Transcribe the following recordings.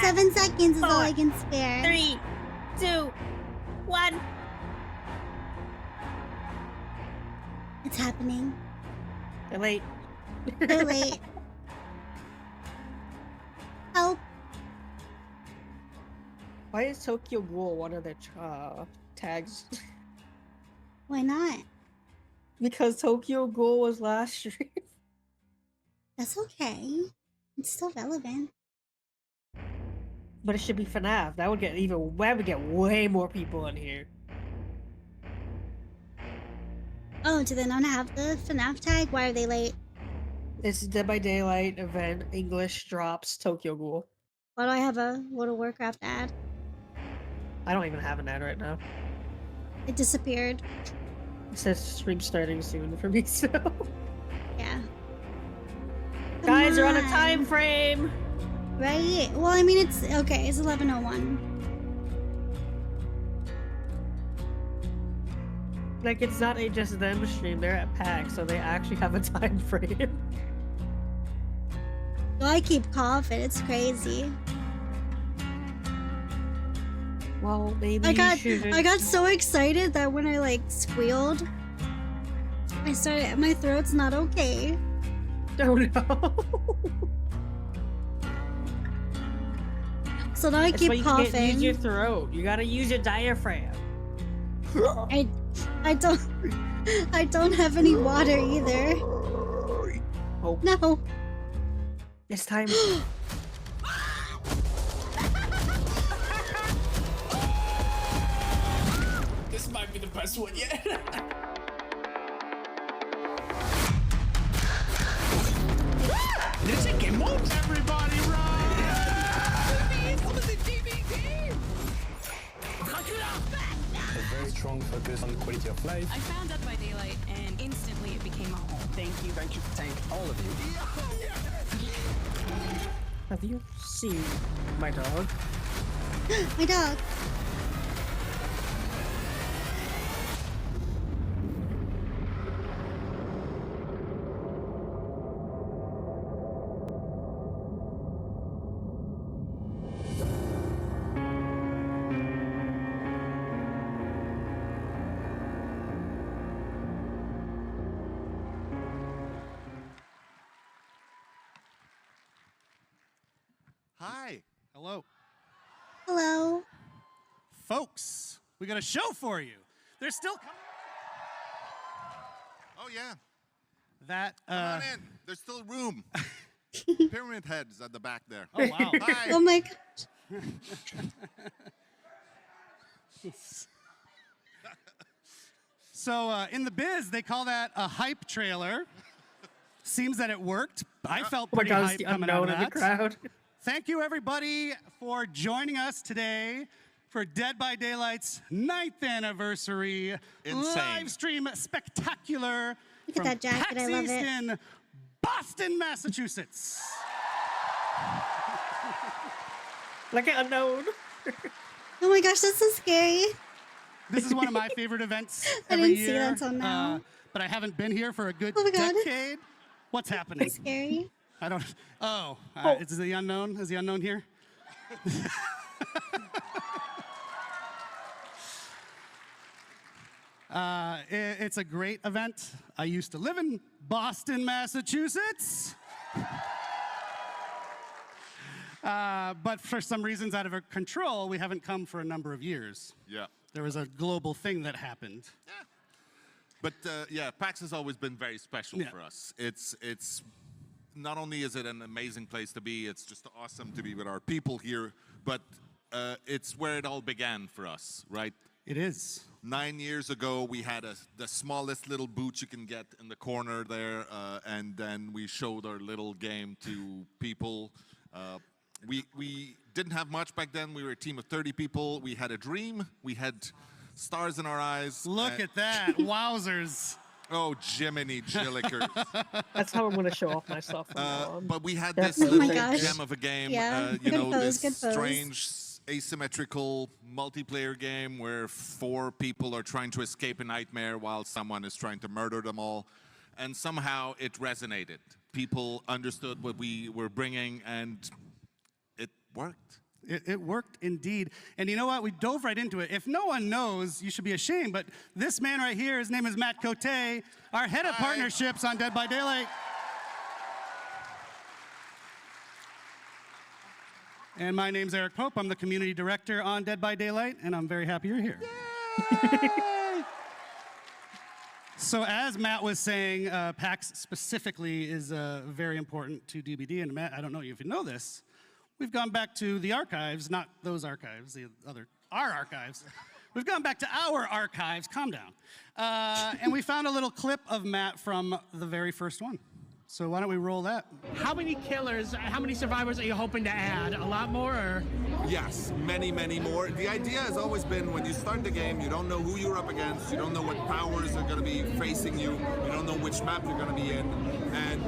7 seconds is all 4, I can spare. 3, 2, 1. It's happening. They're late. They're late. Help. Why is Tokyo Ghoul one of their tags? Why not? Because Tokyo Ghoul was last year. That's okay. It's still relevant. But it should be FNAF. That would get way more people in here. Oh, do they not have the FNAF tag? Why are they late? It's Dead by Daylight event. English drops Tokyo Ghoul. Why do I have a World of Warcraft ad? I don't even have an ad right now. It disappeared. It says stream starting soon for me, so. Yeah. Guys are on a time frame. Right? Well, I mean, it's okay. It's 11:01. Like, it's not a just them stream. They're at PAX, so they actually have a time frame. Oh, I keep coughing. It's crazy. Well, maybe I you got so excited that when I like squealed, my throat's not okay. Oh no. So now I That's why keep you coughing. can't use your throat. You gotta use your diaphragm. I don't have any water either. Oh No. It's time. This might be the best one yet. Did it say game mode? Everybody run! What is it, DbD? A very strong focus on quality of life. I found Dead by Daylight and instantly it became a home. Thank you, thank all of you. Have you seen my dog? My dog. Hi. Hello. Hello. Folks, we got a show for you. They're still coming. Oh, yeah. That, Come on in. There's still room. Pyramid Head's at the back there. Oh, wow. Hi. Oh my gosh. So, in the biz, they call that a hype trailer. Seems that it worked. I felt Oh my pretty god, it's hype the coming out unknown of in the that. crowd. Thank you, everybody, for joining us today for Dead by Daylight's 9th anniversary Insane. live stream spectacular Look at from that jacket, PAX I love East it. in Boston, Massachusetts. Like an unknown. Oh my gosh, that's so scary. This is one of my favorite events I every didn't see year. that until now. But I haven't been here for a good Oh my God. decade. What's happening? That's scary. I don't. Oh, Oh. is the unknown? Is the unknown here? It's a great event. I used to live in Boston, Massachusetts. But for some reasons out of our control, we haven't come for a number of years. Yeah. There was a global thing that happened. But yeah, PAX has always been very special Yeah. for us. It's not only is it an amazing place to be, it's just awesome to be with our people here, but it's where it all began for us, right? It is. 9 years ago, we had the smallest little booth you can get in the corner there, and then we showed our little game to people. We didn't have much back then. We were a team of 30 people. We had a dream. We had stars in our eyes. Look at that. Wowzers. Oh, Jiminy Jilliker. That's how I'm gonna show off my stuff from now on. But we had That's this Oh my little gosh. gem of a game, Yeah, you good know, pose, this good pose. strange asymmetrical multiplayer game where 4 people are trying to escape a nightmare while someone is trying to murder them all. And somehow it resonated. People understood what we were bringing and it worked. It worked indeed. And you know what? We dove right into it. If no one knows, you should be ashamed. But this man right here, his name is Matt Cote, our head of partnerships on Dead by Daylight. And my name's Eric Pope. I'm the community director on Dead by Daylight, and I'm very happy you're here. So as Matt was saying, PAX specifically is very important to DbD. And Matt, I don't know if you know this, we've gone back to the archives, not those archives, our archives. We've gone back to our archives, calm down. And we found a little clip of Matt from the very first one. So why don't we roll that? How many killers, how many survivors are you hoping to add? A lot more, or? Yes, many, many more. The idea has always been when you start the game, you don't know who you're up against, you don't know what powers are going to be facing you, you don't know which map you're going to be in, and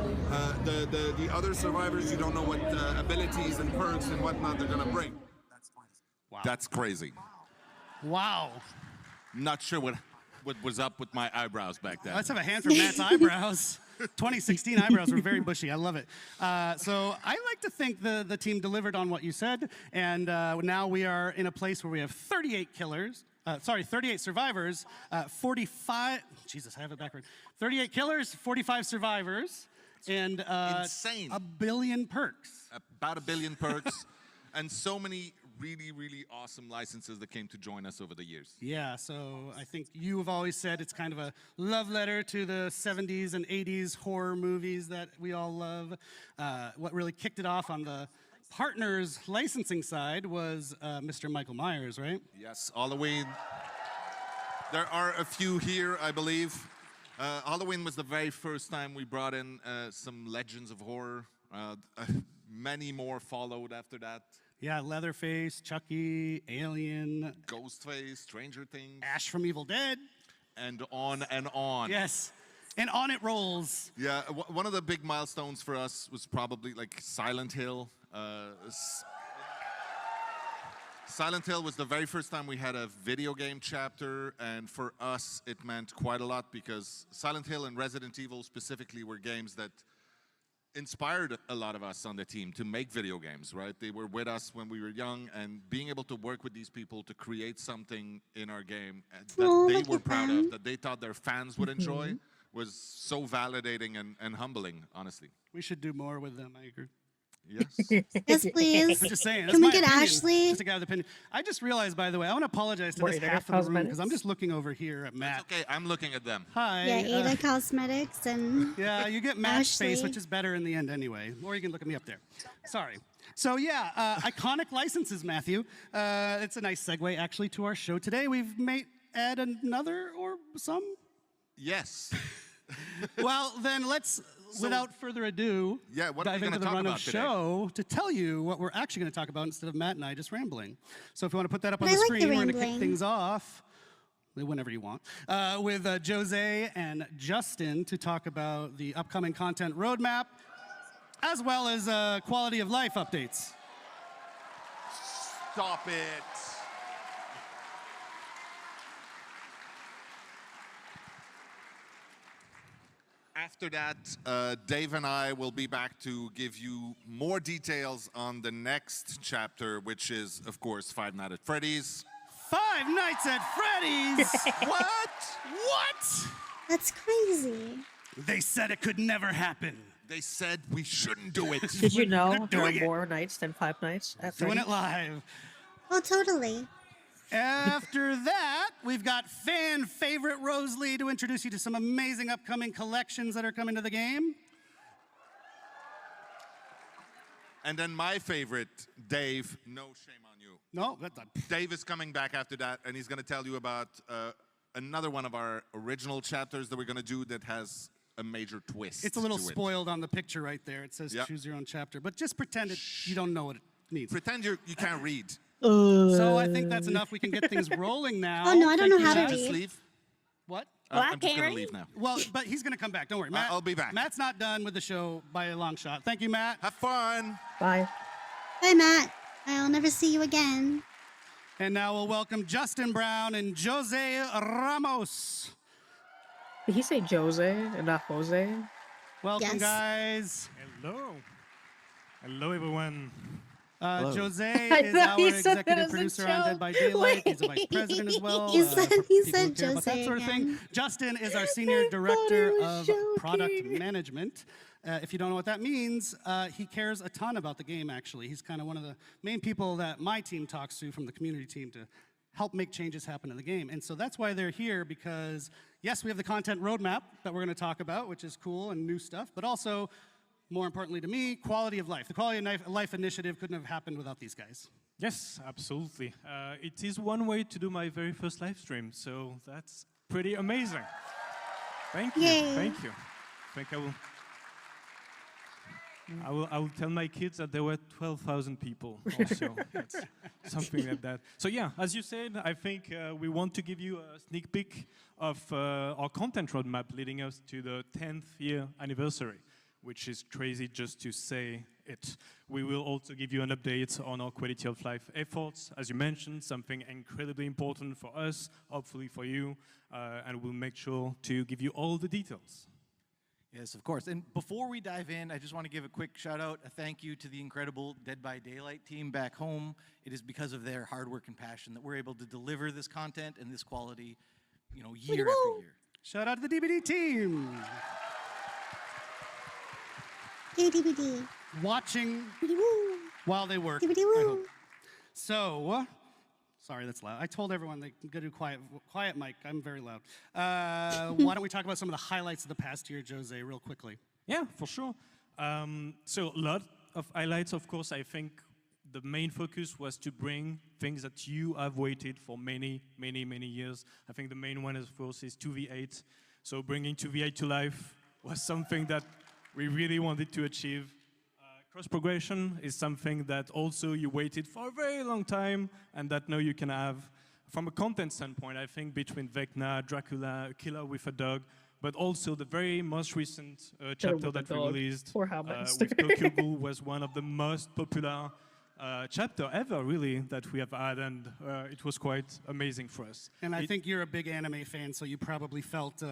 the other survivors, you don't know what abilities and perks and whatnot they're going to bring. Wow. That's crazy. Wow. Not sure what was up with my eyebrows back then. Let's have a hand for Matt's eyebrows. 2016 eyebrows were very bushy. I love it. So I like to think the team delivered on what you said, and now we are in a place where we have 38 killers. 38 survivors, 45. Jesus, I have it backward. 38 killers, 45 survivors, and insane. 1 billion perks. About 1 billion perks, and so many really, really awesome licenses that came to join us over the years. Yeah, so I think you have always said it's kind of a love letter to the 70s and 80s horror movies that we all love. What really kicked it off on the partners licensing side was Mr. Michael Myers, right? Yes, Halloween. There are a few here, I believe. Halloween was the very first time we brought in some legends of horror. Many more followed after that. Yeah, Leatherface, Chucky, Alien, Ghostface, Stranger Things. Ash from Evil Dead. And on and on. Yes, and on it rolls. Yeah, one of the big milestones for us was probably like Silent Hill. Silent Hill was the very first time we had a video game chapter, and for us it meant quite a lot because Silent Hill and Resident Evil specifically were games that inspired a lot of us on the team to make video games, right? They were with us when we were young, and being able to work with these people to create something in our game that they were proud of, that they thought their fans would enjoy, was so validating and humbling, honestly. We should do more with them, I agree. Yes. Yes, please. I'm just saying. Can that's we my get opinion. Ashley? Just a guy with opinion. I just realized, by the way, I want to apologize to Wait, this I got half of the room cosmetics? because I'm just looking over here at Matt. It's okay, I'm looking at them. Hi. Yeah, Ada Cosmetics and Yeah, you get Matt's face, Ashley. which is better in the end anyway. Or you can look at me up there. Sorry. So yeah, iconic licenses, Matthew. It's a nice segue actually to our show today. We've made add another or some. Yes. Well, then let's, without further ado, Yeah, what are dive we into gonna the talk run of about today? show to tell you what we're actually going to talk about instead of Matt and I just rambling. So if you want to put that up on But the I like the screen, we're going to kick rambling. things off whenever you want with Jose and Justin to talk about the upcoming content roadmap as well as quality of life updates. Stop it. After that, Dave and I will be back to give you more details on the next chapter, which is, of course, Five Nights at Freddy's. Five Nights at Freddy's! What? What? that's crazy. They said it could never happen. They said we shouldn't do it. Did you know They're there are doing it. more nights than 5 nights at Doing Freddy's? it live. Oh, totally. After that, we've got fan favorite Rosalie to introduce you to some amazing upcoming collections that are coming to the game. And then my favorite, Dave, no shame on you. No, that's not. Dave is coming back after that, and he's going to tell you about another one of our original chapters that we're going to do that has a major twist. It's a little to it. spoiled on the picture right there. It says Yep. choose your own chapter, but just pretend you don't know what it means. Pretend you can't read. So I think that's enough. We can get things rolling now. Oh, no, I don't Thank know you, how to Matt. read. Just leave. What? I'm just going to leave now. Well, but he's going to come back. Don't worry. Matt, I'll be back. Matt's not done with the show by a long shot. Thank you, Matt. Have fun. Bye. Bye, Matt. I'll never see you again. And now we'll welcome Justin Brown and Jose Ramos. Did he say Jose and not Jose? Welcome, Yes. guys. Hello. Hello, everyone. Jose I is thought our he said that executive as a producer on Dead joke. by Daylight. He's a vice president as well. He said- for he people said who care about that Jose sort of thing. again. Justin is our I senior thought director he was of product joking. management. If you don't know what that means, he cares a ton about the game, actually. He's kind of one of the main people that my team talks to from the community team to help make changes happen in the game. And so that's why they're here, because yes, we have the content roadmap that we're going to talk about, which is cool and new stuff, but also, more importantly to me, quality of life. The Quality of Life initiative couldn't have happened without these guys. Yes, absolutely. It is one way to do my very first live stream, so that's pretty amazing. Thank you. Yay. Thank you. I think I will tell my kids that there were 12,000 people also. That's something like that. So yeah, as you said, I think we want to give you a sneak peek of our content roadmap leading us to the 10th year anniversary, which is crazy just to say it. We will also give you an update on our quality of life efforts. As you mentioned, something incredibly important for us, hopefully for you, and we'll make sure to give you all the details. Yes, of course. And before we dive in, I just want to give a quick shout out, a thank you to the incredible Dead by Daylight team back home. It is because of their hard work and passion that we're able to deliver this content and this quality, you know, year after year. Shout out to the DbD team. Hey, DbD. Watching DbD-woo. while they work. DbD-woo. I hope. So, sorry, that's loud. I told everyone they can go do quiet mic. I'm very loud. Why don't we talk about some of the highlights of the past year, Jose, real quickly? Yeah, for sure. So a lot of highlights, of course. I think the main focus was to bring things that you have waited for many, many, many years. I think the main one, of course, is 2v8. So bringing 2v8 to life was something that we really wanted to achieve. Cross progression is something that also you waited for a very long time and that now you can have. From a content standpoint, I think between Vecna, Dracula, Killer with a Dog, but also the very most recent chapter that we released Poor House with Tokyo Ghoul was one of the most popular chapter ever, really, that we have had, and it was quite amazing for us. And I think you're a big anime fan, so you probably felt...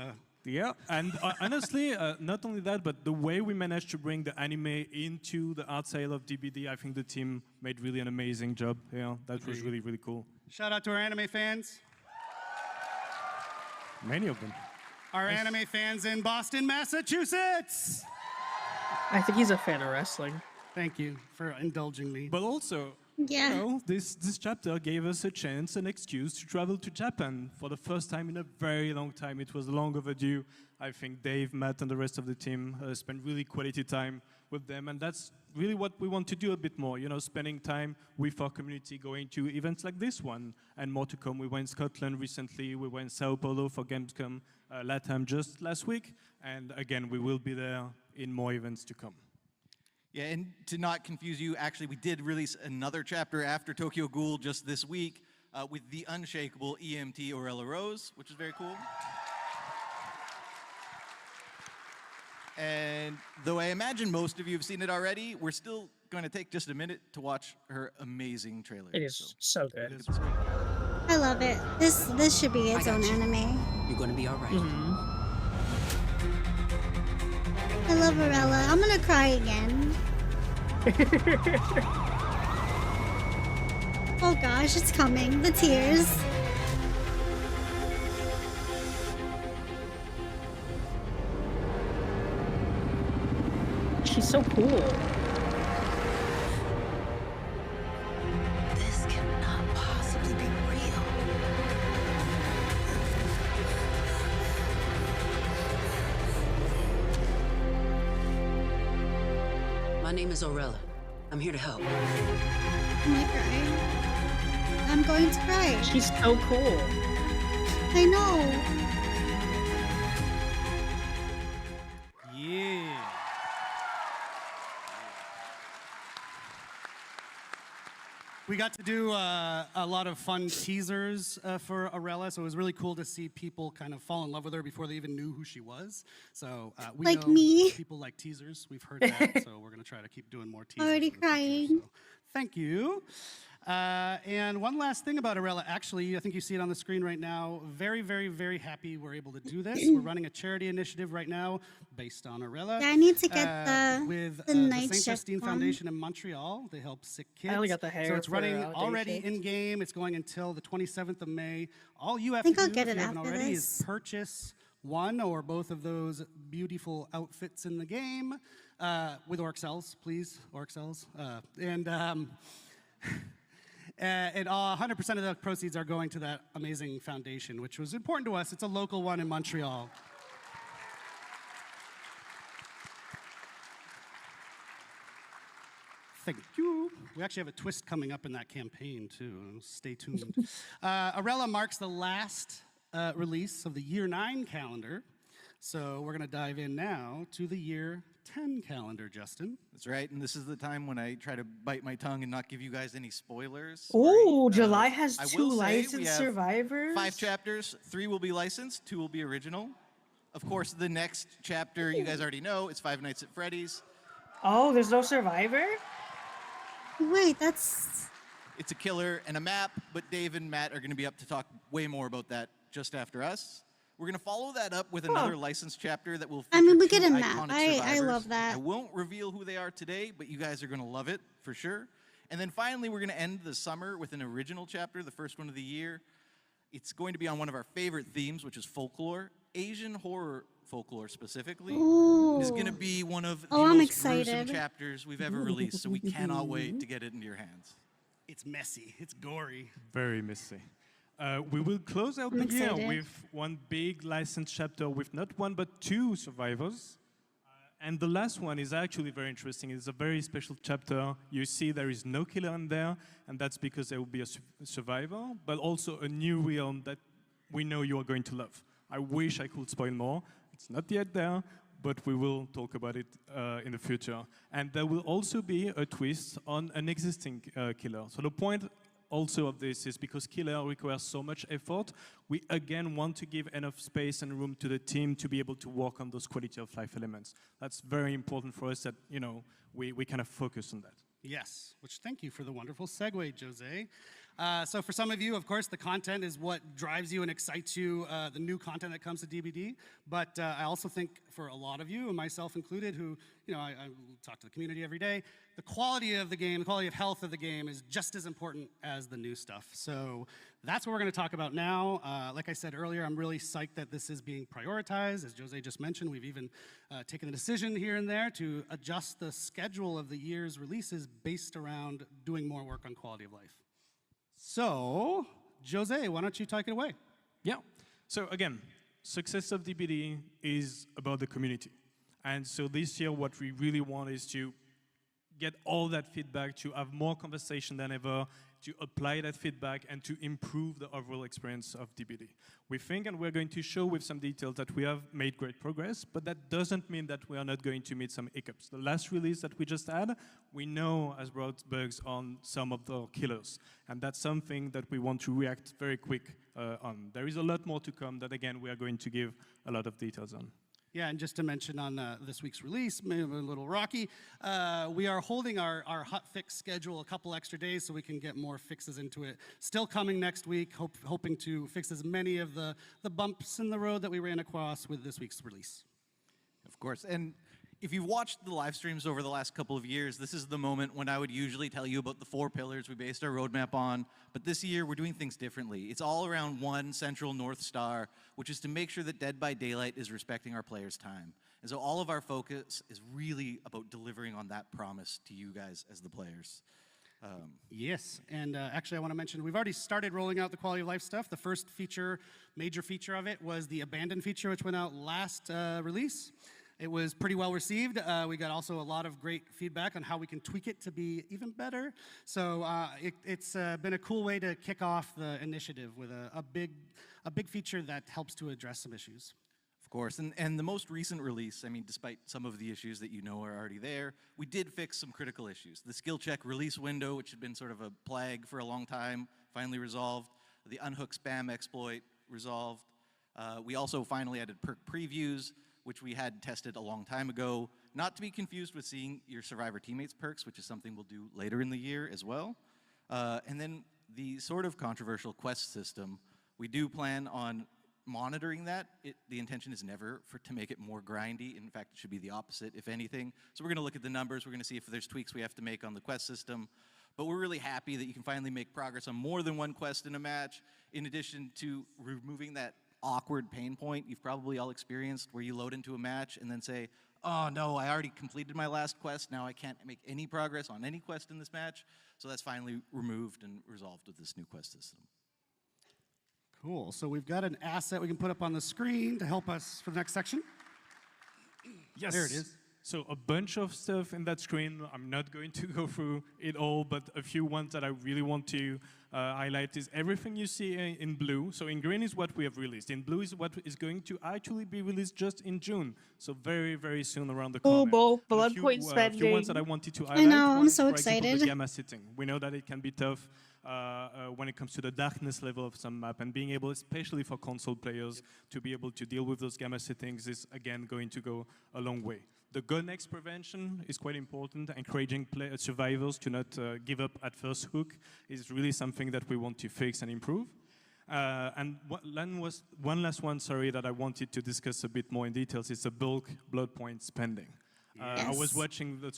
Yeah, and honestly, not only that, but the way we managed to bring the anime into the art sale of DbD, I think the team made really an amazing job. Yeah, that was really, really cool. Shout out to our anime fans. Many of them. Our anime fans in Boston, Massachusetts. I think he's a fan of wrestling. Thank you for indulging me. But also, Yeah. you know, this chapter gave us a chance, an excuse to travel to Japan for the first time in a very long time. It was long overdue. I think Dave, Matt, and the rest of the team spent really quality time with them, and that's really what we want to do a bit more, you know, spending time with our community, going to events like this one, and more to come. We were in Scotland recently, we were in Sao Paulo for Gamescom, LATAM just last week, and again, we will be there in more events to come. Yeah, and to not confuse you, actually, we did release another chapter after Tokyo Ghoul just this week with the unshakable EMT Orella Rose, which is very cool. And though I imagine most of you have seen it already, we're still going to take just a minute to watch her amazing trailer. It is so good. It is great. I love it. This should be its own anime. You're gonna be all right. I love Arella. I'm gonna cry again. Oh gosh, it's coming. The tears. She's so cool. This cannot possibly be real. My name is Orella. I'm here to help. Am I crying? I'm going to cry. She's so cool. I know. Yeah. We got to do a lot of fun teasers for Arella, so it was really cool to see people kind of fall in love with her before they even knew who she was. So we Like know me. people like teasers. We've heard that, so we're going to try to keep doing more teasers. Already for the future, crying. so thank you. And one last thing about Arella, actually, I think you see it on the screen right now. Very, very, very happy we're able to do this. We're running a charity initiative right now based on Arella. Yeah, I need to get with the the night St. shift Justine one. Foundation in Montreal. They help sick kids. I only got the hair So it's for, running day already shift. in game. It's going until the 27th of May. All you have think to I'll do, get if it you haven't after already, this. is purchase one or both of those beautiful outfits in the game with Orxels, please, Orxels. And 100% of the proceeds are going to that amazing foundation, which was important to us. It's a local one in Montreal. Thank you. We actually have a twist coming up in that campaign, too. Stay tuned. Arella marks the last release of the Year 9 calendar. So we're going to dive in now to the Year 10 calendar, Justin. That's right, and this is the time when I try to bite my tongue and not give you guys any spoilers. Oh, Sorry. July has I 2 will say we licensed have survivors. 5 chapters, 3 will be licensed, 2 will be original. Of course, the next chapter, you guys already know, it's Five Nights at Freddy's. Oh, there's no survivor? Wait, that's... It's a killer and a map, but Dave and Matt are going to be up to talk way more about that just after us. We're going to follow that up with another licensed chapter that will feature I mean, we 2 get a map. iconic I survivors. love that. I won't reveal who they are today, but you guys are going to love it for sure. And then finally, we're going to end the summer with an original chapter, the first one of the year. It's going to be on one of our favorite themes, which is folklore, Asian horror folklore specifically. Ooh. It is going to be one of the I'm most gruesome excited. chapters we've ever released, so we cannot wait to get it into your hands. It's messy. It's gory. Very messy. We will close out I'm the year excited. with one big licensed chapter with not 1 but 2 survivors. And the last one is actually very interesting. It's a very special chapter. You see there is no killer in there, and that's because there will be a survivor, but also a new realm that we know you are going to love. I wish I could spoil more. It's not yet there, but we will talk about it in the future. And there will also be a twist on an existing killer. So the point also of this is because killer requires so much effort, we again want to give enough space and room to the team to be able to work on those quality of life elements. That's very important for us that, you know, we kind of focus on that. Yes, which thank you for the wonderful segue, Jose. So for some of you, of course, the content is what drives you and excites you, the new content that comes to DbD. But I also think for a lot of you, and myself included, who, you know, I talk to the community every day, the quality of the game, the quality of health of the game is just as important as the new stuff. So that's what we're going to talk about now. Like I said earlier, I'm really psyched that this is being prioritized. As Jose just mentioned, we've even taken a decision here and there to adjust the schedule of the year's releases based around doing more work on quality of life. So, Jose, why don't you take it away? Yeah. So again, success of DbD is about the community. And so this year, what we really want is to get all that feedback, to have more conversation than ever, to apply that feedback and to improve the overall experience of DbD. We think, and we're going to show with some details, that we have made great progress, but that doesn't mean that we are not going to meet some hiccups. The last release that we just had, we know has brought bugs on some of the killers, and that's something that we want to react very quick on. There is a lot more to come that, again, we are going to give a lot of details on. Yeah, and just to mention on this week's release, maybe a little rocky, we are holding our hot fix schedule a couple extra days so we can get more fixes into it. Still coming next week, hoping to fix as many of the bumps in the road that we ran across with this week's release. Of course, and if you've watched the live streams over the last couple of years, this is the moment when I would usually tell you about the 4 pillars we based our roadmap on. But this year, we're doing things differently. It's all around one central North Star, which is to make sure that Dead by Daylight is respecting our players' time. And so all of our focus is really about delivering on that promise to you guys as the players. Yes, and actually I want to mention, we've already started rolling out the quality of life stuff. The first feature, major feature of it, was the Abandon feature, which went out last release. It was pretty well received. We got also a lot of great feedback on how we can tweak it to be even better. So it's been a cool way to kick off the initiative with a big feature that helps to address some issues. Of course, and the most recent release, I mean, despite some of the issues that you know are already there, we did fix some critical issues. The skill check release window, which had been sort of a plague for a long time, finally resolved. The unhook spam exploit resolved. We also finally added perk previews, which we had tested a long time ago, not to be confused with seeing your survivor teammates perks, which is something we'll do later in the year as well. And then the sort of controversial quest system, we do plan on monitoring that. The intention is never to make it more grindy. In fact, it should be the opposite, if anything. So we're going to look at the numbers. We're going to see if there's tweaks we have to make on the quest system. But we're really happy that you can finally make progress on more than one quest in a match, in addition to removing that awkward pain point you've probably all experienced where you load into a match and then say, oh no, I already completed my last quest, now I can't make any progress on any quest in this match. So that's finally removed and resolved with this new quest system. Cool. So we've got an asset we can put up on the screen to help us for the next section. Yes. There it is. So a bunch of stuff in that screen. I'm not going to go through it all, but a few ones that I really want to highlight is everything you see in blue. So in green is what we have released. In blue is what is going to actually be released just in June. So very, very soon around the corner. Blood point A few spending. ones that I wanted to highlight. I know, I'm One is, so for example, excited. the gamma setting. We know that it can be tough when it comes to the darkness level of some map, and being able, especially for console players, to be able to deal with those gamma settings is, again, going to go a long way. The go next prevention is quite important. Encouraging survivors to not give up at first hook is really something that we want to fix and improve. And one last one, sorry, that I wanted to discuss a bit more in details is the bulk blood point spending. I was watching the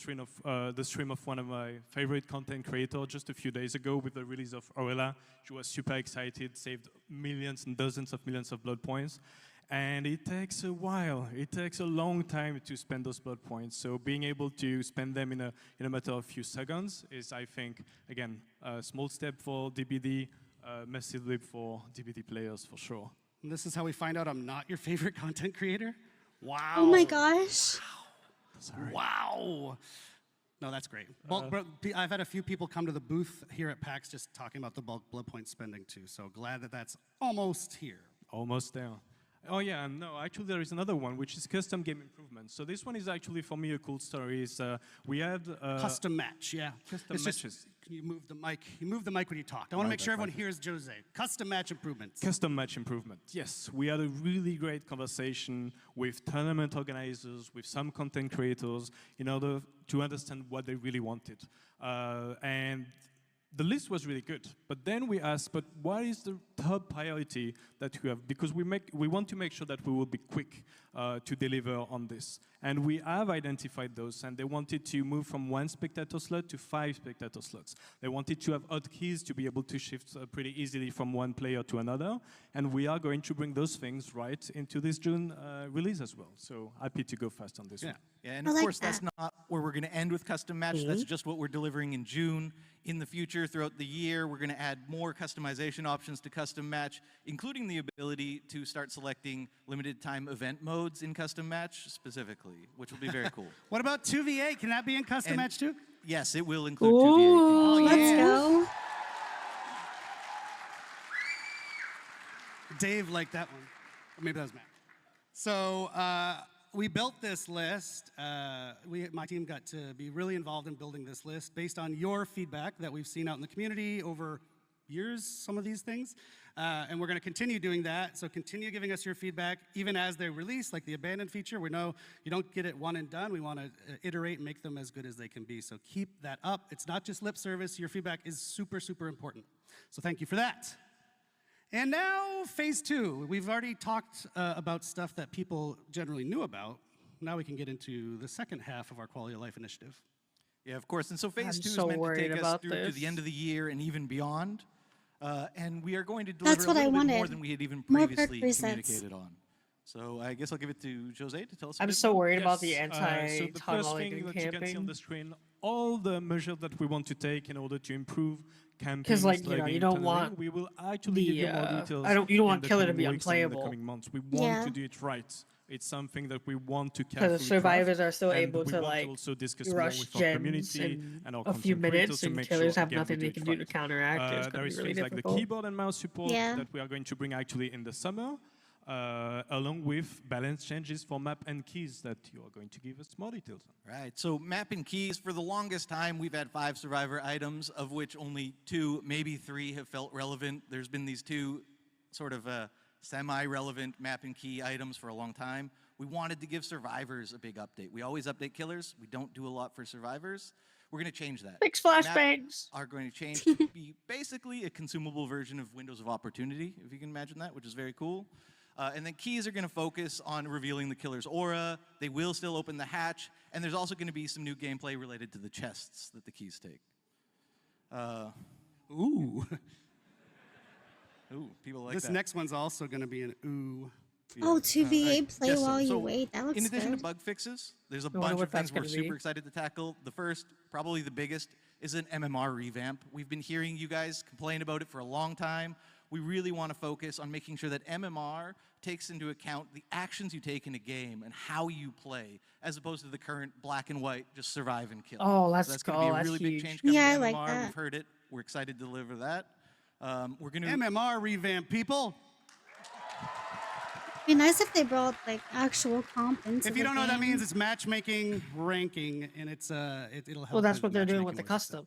stream of one of my favorite content creators just a few days ago with the release of Orella. She was super excited, saved millions and dozens of millions of blood points. And it takes a while. It takes a long time to spend those blood points. So being able to spend them in a matter of few seconds is, I think, again, a small step for DbD, massive leap for DbD players for sure. And this is how we find out I'm not your favorite content creator? Wow. Oh my gosh. Sorry. Wow. No, that's great. I've had a few people come to the booth here at PAX just talking about the bulk blood point spending too. So glad that that's almost here. Almost there. Oh yeah, and no, actually there is another one, which is custom game improvement. So this one is actually, for me, a cool story. Is we had custom match, yeah. Custom matches. Can you move the mic? You move the mic when you talk. I want to make sure everyone hears Jose. Custom match improvements. Custom match improvement. Yes, we had a really great conversation with tournament organizers, with some content creators, in order to understand what they really wanted. And the list was really good, but then we asked, but what is the top priority that you have? Because we want to make sure that we will be quick to deliver on this. And we have identified those, and they wanted to move from 1 spectator slot to 5 spectator slots. They wanted to have hotkeys to be able to shift pretty easily from one player to another, and we are going to bring those things right into this June release as well. So happy to go fast on this one. Yeah, and of course, that's not where we're going to end with custom match. That's just what we're delivering in June. In the future, throughout the year, we're going to add more customization options to custom match, including the ability to start selecting limited time event modes in custom match specifically, which will be very cool. What about 2v8? Can that be in custom match too? Yes, it will include 2v8. Let's go. Dave liked that one. Or maybe that was Matt. So we built this list. My team got to be really involved in building this list based on your feedback that we've seen out in the community over years, some of these things. And we're going to continue doing that. So continue giving us your feedback, even as they release, like the abandoned feature. We know you don't get it one and done. We want to iterate and make them as good as they can be. So keep that up. It's not just lip service. Your feedback is super, super important. So thank you for that. And now, phase 2. We've already talked about stuff that people generally knew about. Now we can get into the second half of our quality of life initiative. Yeah, of course. And so phase 2 is so meant to take worried us about through to this. the end of the year and even beyond. And we are going to deliver That's a what I little bit more wanted. than we had even More previously perk resets. communicated on. So I guess I'll give it to Jose to tell us. a I'm bit so more. worried about the So the first thing anti-tunneling that you can see on campaign. the screen, all the measures that we want to take in order to improve campaigns. Because, like, you know, slugging, you don't tunneling, want we will actually give you more the, details. you don't want in the Killer to coming be weeks and in unplayable. the coming months. We want Yeah. to do it right. It's something that we want to So carefully the survivors craft, are still and able we to, want like, also discuss more rush with our gens community in and our a few content minutes, creators to and make killers sure, have again, we nothing do they it can do right. to counteract it. It's There gonna is be really things like the difficult. keyboard and mouse support Yeah. that we are going to bring actually in the summer, along with balance changes for map and keys that you are going to give us more details on. Right, so map and keys, for the longest time, we've had 5 survivor items, of which only 2, maybe 3 have felt relevant. There's been these 2 sort of semi-relevant map and key items for a long time. We wanted to give survivors a big update. We always update killers. We don't do a lot for survivors. We're going to change that. Fix Map flashbangs. are going to change to be basically a consumable version of Windows of Opportunity, if you can imagine that, which is very cool. And then keys are going to focus on revealing the killer's aura. They will still open the hatch. And there's also going to be some new gameplay related to the chests that the keys take. Ooh. Ooh, people like This that. next one's also going to be an ooh. Oh, 2v8 play Yes, while you so wait. That looks in addition good. to bug fixes, there's a wonder bunch what of things that's we're gonna super be. excited to tackle. The first, probably the biggest, is an MMR revamp. We've been hearing you guys complain about it for a long time. We really want to focus on making sure that MMR takes into account the actions you take in a game and how you play, as opposed to the current black and white, just survive and kill. Oh, So let's that's going to be go. a That's really big huge. change coming Yeah, I to like MMR. that. We've heard it. We're excited to deliver that. We're going to MMR revamp, people. Be nice if they brought like actual comp into If you the don't know what that game. means, it's matchmaking, ranking, and it'll help. Well, that's with what they're doing with the matchmaking custom.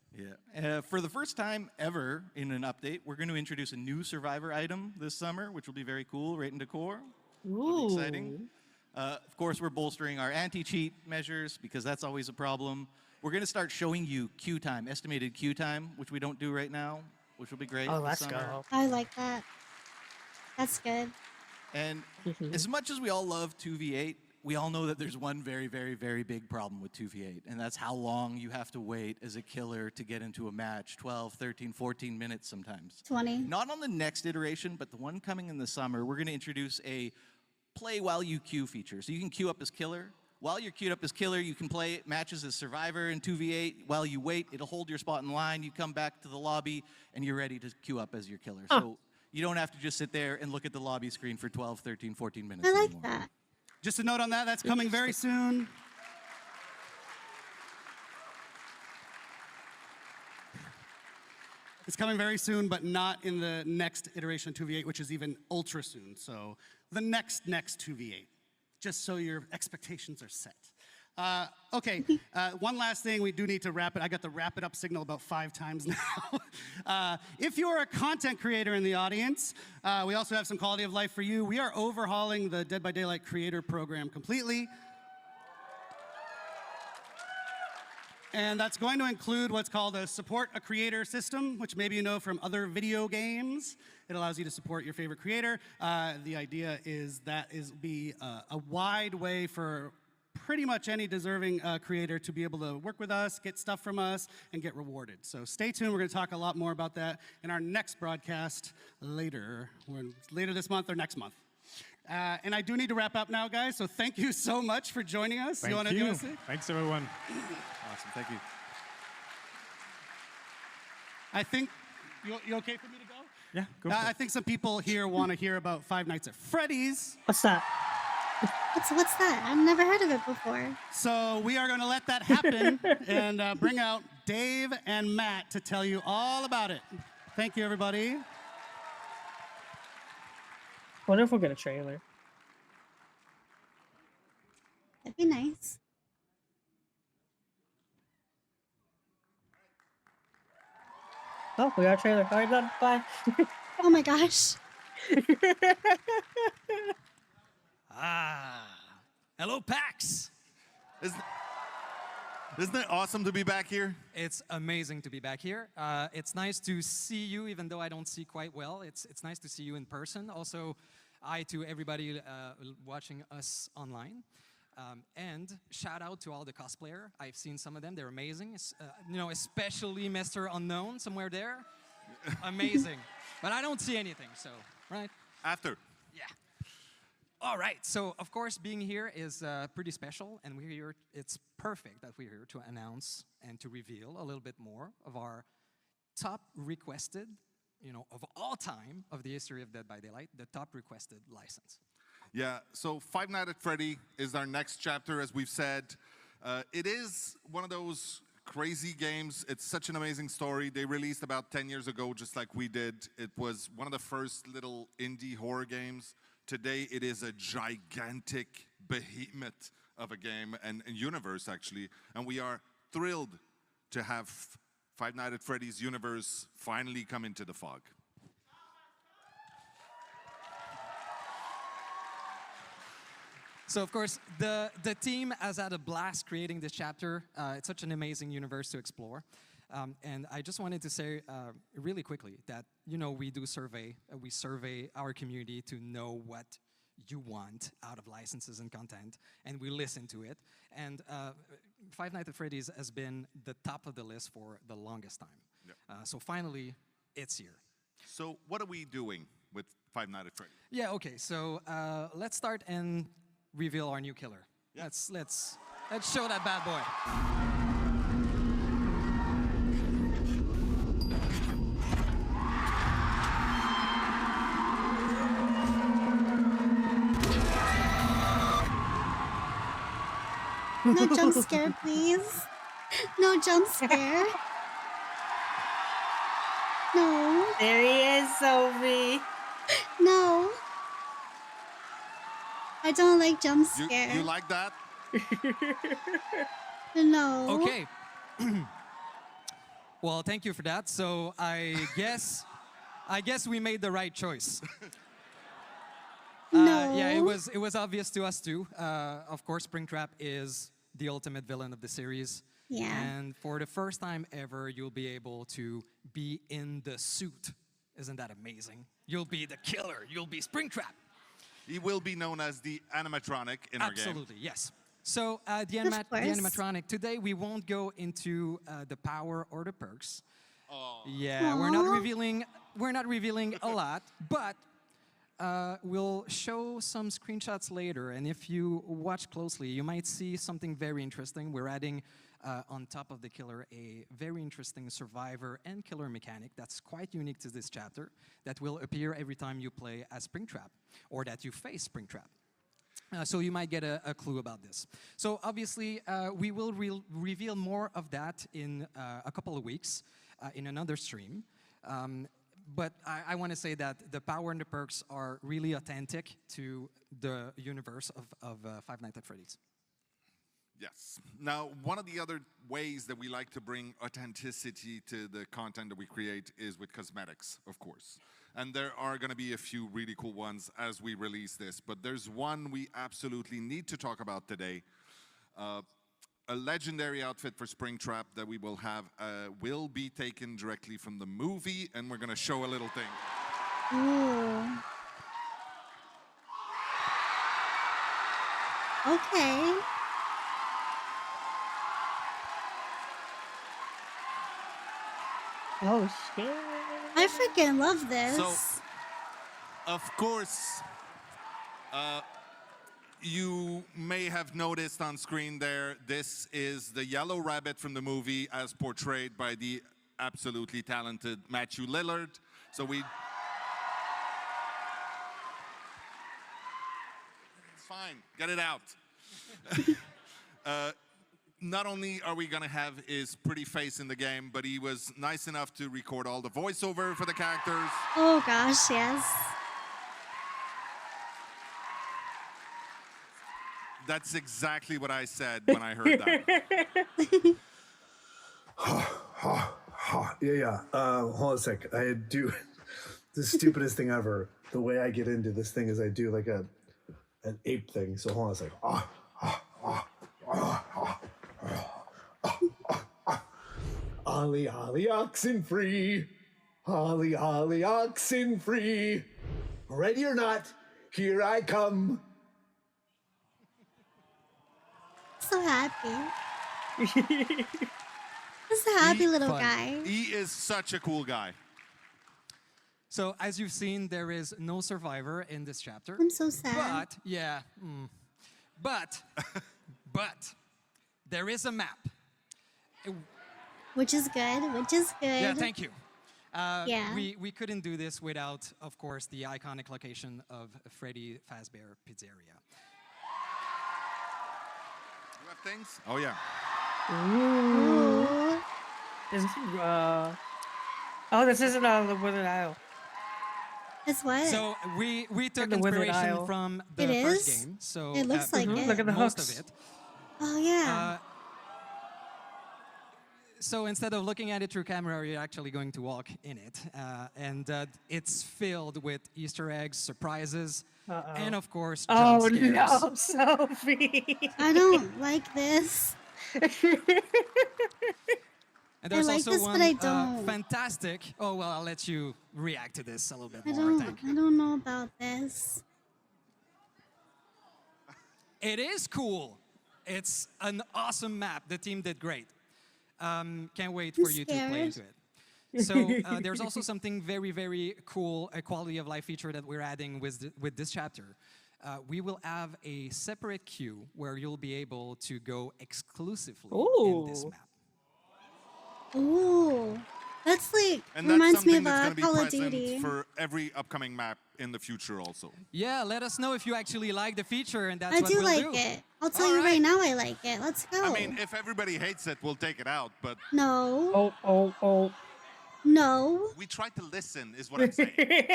Yeah. For the first time ever in an update, we're going to introduce a new survivor item this summer, which will be very cool, right into core. It'll be exciting. Of course, we're bolstering our anti-cheat measures because that's always a problem. We're going to start showing you queue time, estimated queue time, which we don't do right now, which will be great. Oh, this let's summer. go. I like that. That's good. And as much as we all love 2v8, we all know that there's one very, very, very big problem with 2v8, and that's how long you have to wait as a killer to get into a match, 12, 13, 14 minutes sometimes. 20. Not on the next iteration, but the one coming in the summer, we're going to introduce a play while you queue feature. So you can queue up as killer. While you're queued up as killer, you can play matches as survivor in 2v8. While you wait, it'll hold your spot in line. You come back to the lobby, and you're ready to queue up as your killer. So you don't have to just sit there and look at the lobby screen for 12, 13, 14 minutes I like anymore. that. Just a note on that, that's coming very soon. It's coming very soon, but not in the next iteration of 2v8, which is even ultra soon. So the next 2v8, just so your expectations are set. Okay, one last thing, we do need to wrap it. I got the wrap it up signal about 5 times now. If you're a content creator in the audience, we also have some quality of life for you. We are overhauling the Dead by Daylight creator program completely. And that's going to include what's called a support a creator system, which maybe you know from other video games. It allows you to support your favorite creator. The idea is that be a wide way for pretty much any deserving creator to be able to work with us, get stuff from us, and get rewarded. So stay tuned. We're going to talk a lot more about that in our next broadcast later this month or next month. And I do need to wrap up now, guys. So thank you so much for joining us. Thank wanna you. say? Thanks, everyone. Awesome, thank you. I think you okay for me to go? Yeah, go for I it. think some people here want to hear about Five Nights at Freddy's. What's that? What's that? I've never heard of it before. So we are going to let that happen and bring out Dave and Matt to tell you all about it. Thank you, everybody. Wonder if we'll get a trailer. That'd be nice. Oh, we got a trailer. All right, done. Bye. Oh my gosh. Hello, PAX. Isn't it awesome to be back here? It's amazing to be back here. It's nice to see you, even though I don't see quite well. It's nice to see you in person. Also, hi to everybody watching us online. And shout out to all the cosplayer. I've seen some of them. They're amazing. Especially Mr. Unknown somewhere there. Amazing. But I don't see anything, so, right? After. Yeah. All right, so of course being here is pretty special, and we're here, it's perfect that we're here to announce and to reveal a little bit more of our top requested, of all time of the history of Dead by Daylight, the top requested license. Yeah, so Five Nights at Freddy is our next chapter, as we've said. It is one of those crazy games. It's such an amazing story. They released about 10 years ago, just like we did. It was one of the first little indie horror games. Today, it is a gigantic behemoth of a game and universe, actually. And we are thrilled to have Five Nights at Freddy's universe finally come into the fog. So of course, the team has had a blast creating this chapter. It's such an amazing universe to explore. And I just wanted to say really quickly that, you know, we do survey. We survey our community to know what you want out of licenses and content, and we listen to it. And Five Nights at Freddy's has been the top of the list for the longest time. Yep. So finally, it's here. So what are we doing with Five Nights at Freddy's? Yeah, okay, so let's start and reveal our new killer. Yeah. Let's show that bad boy. No jump scare, please. No jump scare. No. There he is, Sophie. No. I don't like jump scare. You like that? No. Okay. Well, thank you for that. So I guess we made the right choice. No. Yeah, it was obvious to us too. Of course, Springtrap is the ultimate villain of the series. Yeah. And for the first time ever, you'll be able to be in the suit. Isn't that amazing? You'll be the killer. You'll be Springtrap. He will be known as the animatronic in our game. Absolutely, yes. So the course. animatronic, today we won't go into the power or the perks. Oh. Yeah, we're not revealing a lot, but we'll show some screenshots later, and if you watch closely, you might see something very interesting. We're adding on top of the killer a very interesting survivor and killer mechanic that's quite unique to this chapter that will appear every time you play as Springtrap or that you face Springtrap. So you might get a clue about this. So obviously, we will reveal more of that in a couple of weeks in another stream. But I want to say that the power and the perks are really authentic to the universe of Five Nights at Freddy's. Yes. Now, one of the other ways that we like to bring authenticity to the content that we create is with cosmetics, of course. And there are going to be a few really cool ones as we release this. But there's one we absolutely need to talk about today. A legendary outfit for Springtrap that we will have will be taken directly from the movie, and we're going to show a little thing. Ooh. Okay. Oh, shit. I freaking love this. So, of course, you may have noticed on screen there, this is the yellow rabbit from the movie as portrayed by the absolutely talented Matthew Lillard. So it's fine, get it out. Not only are we going to have his pretty face in the game, but he was nice enough to record all the voiceover for the characters. Oh gosh, yes. That's exactly what I said when I heard that. Yeah. Hold on a sec. I do the stupidest thing ever. The way I get into this thing is I do like an ape thing. So hold on a sec. Ollie, ollie, oxen free. Ollie, ollie, oxen free. Ready or not, here I come. So happy. Just a happy little guy. He is such a cool guy. So as you've seen, there is no survivor in this chapter. I'm so sad. But, yeah, but there is a map. Which is good, which is good. Yeah, thank you. Yeah. We couldn't do this without, of course, the iconic location of Freddy Fazbear Pizzeria. You have things? Oh, yeah. Ooh. This isn't the Wizard Isle. It's what? So we took the Wizard inspiration Isle. from the It first is? game. So It looks like it. Look at the most hooks. of it. Oh yeah. So instead of looking at it through camera, you're actually going to walk in it. And it's filled with Easter eggs, surprises. and of course, Oh jump scares. no, Sophie! I don't like this. And there's I like also this, one but I don't. fantastic. Oh well, I'll let you react to this a little bit I more. I think don't know about this. it is cool. It's an awesome map. The team did great. Can't wait for you to play into it. So there's also something very, very cool, a quality of life feature that we're adding with this chapter. We will have a separate queue where you'll be able to go exclusively in this map. Ooh, that's like And that's reminds me something of that's going to be Call of present Duty. for every upcoming map in the future also. Yeah, let us know if you actually like the feature, and that's I what do we'll like do. it. I'll tell you right now, I like it. Let's go. I mean, if everybody hates it, we'll take it out, but No. Oh. No. we try to listen, is what I'm saying.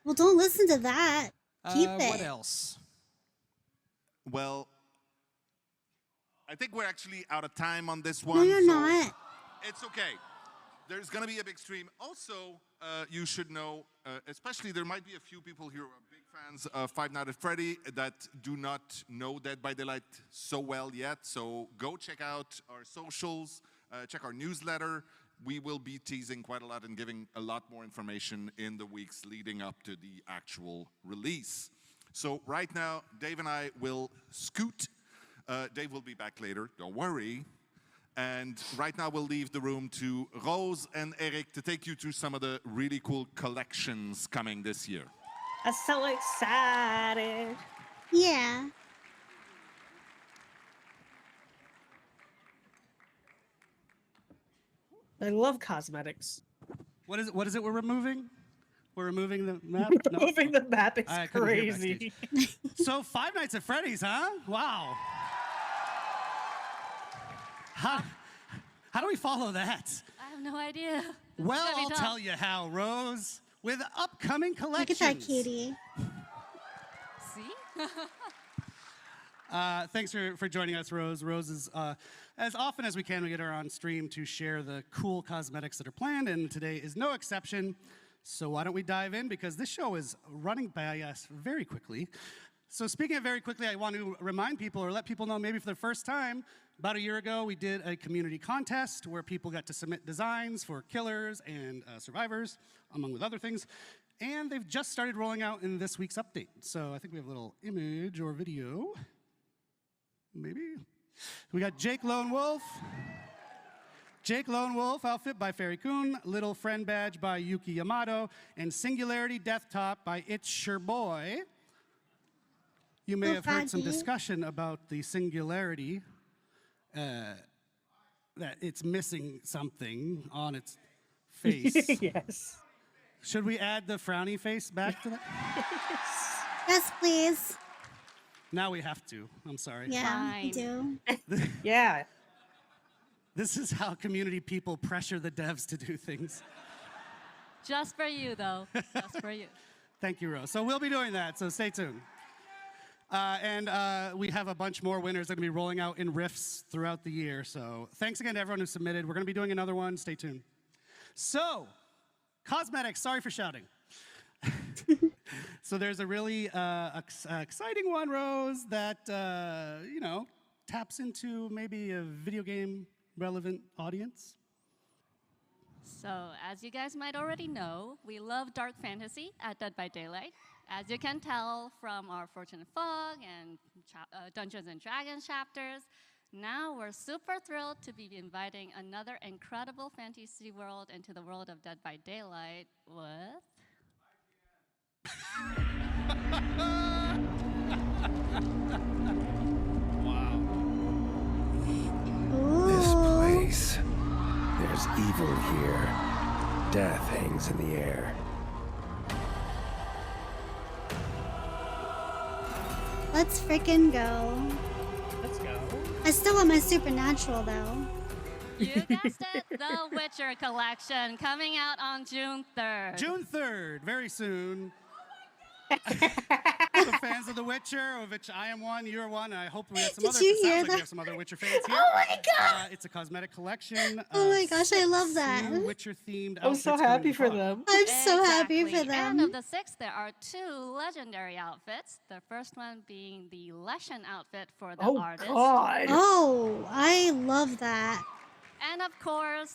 Well, don't listen to that. Keep it. What else? Well, I think we're actually out of time on this one. No, you're so not. It's okay. There's going to be a big stream. Also, you should know, especially there might be a few people here who are big fans of Five Nights at Freddy that do not know Dead by Daylight so well yet. So go check out our socials, check our newsletter. We will be teasing quite a lot and giving a lot more information in the weeks leading up to the actual release. So right now, Dave and I will scoot. Dave will be back later, don't worry. And right now we'll leave the room to Rose and Eric to take you through some of the really cool collections coming this year. I'm so excited. Yeah. I love cosmetics. What is it we're removing? We're removing the map? No? Removing the map is I couldn't hear crazy. backstage. So Five Nights at Freddy's, huh? Wow. How do we follow that? I have no idea. Well, I'll tell you how, Rose. With upcoming collections. Look at that cutie. See? Thanks for joining us, Rose. Rose is, as often as we can, we get her on stream to share the cool cosmetics that are planned, and today is no exception. So why don't we dive in, because this show is running by us very quickly. So speaking of very quickly, I want to remind people or let people know maybe for the first time, about a year ago, we did a community contest where people got to submit designs for killers and survivors, among with other things. And they've just started rolling out in this week's update. So I think we have a little image or video. Maybe. We got Jake Lone Wolf. Jake Lone Wolf outfit by Fairy Kun, Little Friend Badge by Yuki Yamato, and Singularity Death Top by It's Your Boy. You may have heard some discussion about the Singularity, that it's missing something on its face. Yes. Should we add the frowny face back to that? Yes, please. Now we have to. I'm sorry. Yeah, we do. Yeah. This is how community people pressure the devs to do things. Just for you, though. Just for you. Thank you, Rose. So we'll be doing that, so stay tuned. And we have a bunch more winners that are going to be rolling out in Rifts throughout the year. So thanks again to everyone who submitted. We're going to be doing another one. Stay tuned. So, Cosmetic, sorry for shouting. So there's a really exciting one, Rose, that, you know, taps into maybe a video game relevant audience. So, as you guys might already know, we love dark fantasy at Dead by Daylight. As you can tell from our Fortune Fog and Dungeons and Dragons chapters, now we're super thrilled to be inviting another incredible fantasy world into the world of Dead by Daylight with... This place. There's evil here. Death hangs in the air. Let's frickin' go. Let's go. I still want my supernatural, though. You guessed it, The Witcher Collection, coming out on June 3rd. June 3rd, very soon. the fans of The Witcher, of which I am one, you're one, and I hope we have some Did other. you It sounds hear like we that? have some other Witcher fans here. Oh my god! It's a cosmetic collection. Oh my gosh, I love that. Witcher-themed I'm so happy for them. I'm so happy for Exactly. And them. of the 6, there are 2 legendary outfits. The first one being the Leshen outfit for the artist. Oh, I love that. And of course,